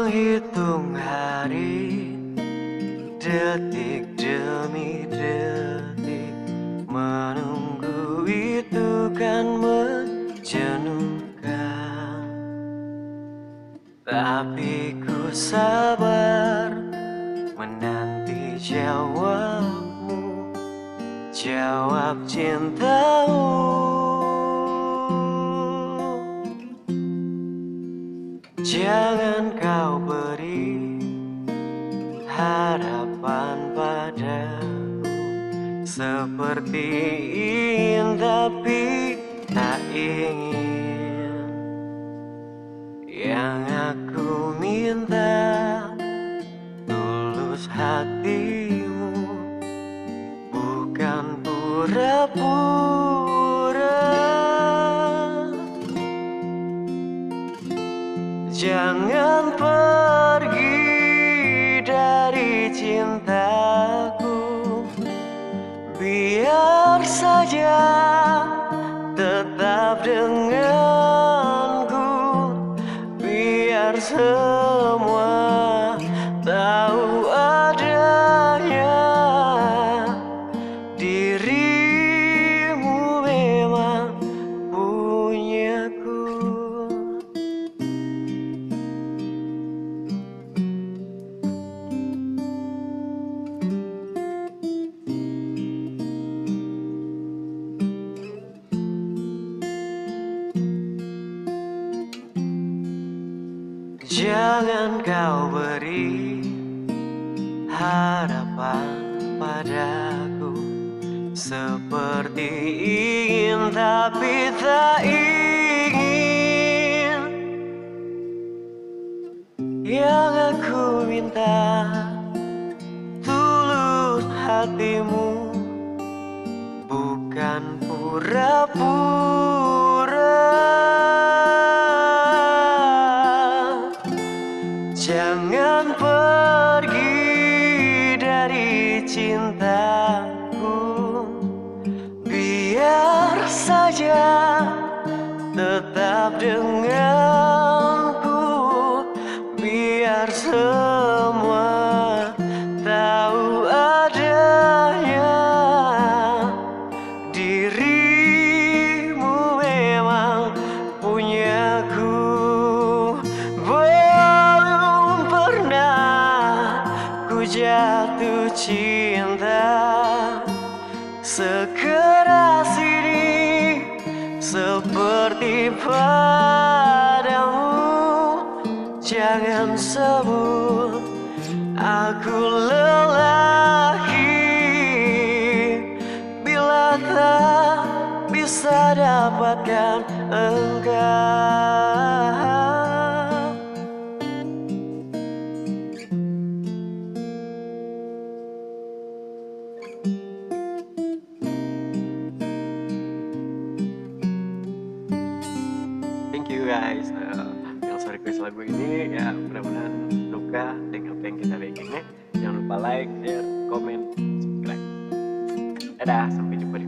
Menghitung hari, detik demi detik, menunggu itu kan menjenuhkan. Tapi ku sabar menanti jawabmu, jawab cintamu. Jangan kau beri harapan padaku, seperti ingin tapi tak ingin. Yang aku minta tulus hatimu, bukan pura-pura. Jangan pergi dari cintaku, biar saja tetap denganku, biar semua tahu adanya dirimu memang punyaku. Jangan kau beri harapan padaku, seperti ingin tapi tak ingin. Yang aku minta tulus hatimu, bukan pura-pura. Jangan pergi dari cintaku, biar saja tetap denganku, biar semua tahu adanya dirimu memang punyaku. Jatuh cinta sekeras ini, seperti padamu. Jangan sebut aku lelaki bila tak bisa dapatkan engkau. Thank you guys yang sudah request lagu ini. Ya mudah-mudahan suka dengan apa yang kita bikin ya. Jangan lupa like, share, komen, subscribe. Dadah, sampai jumpa di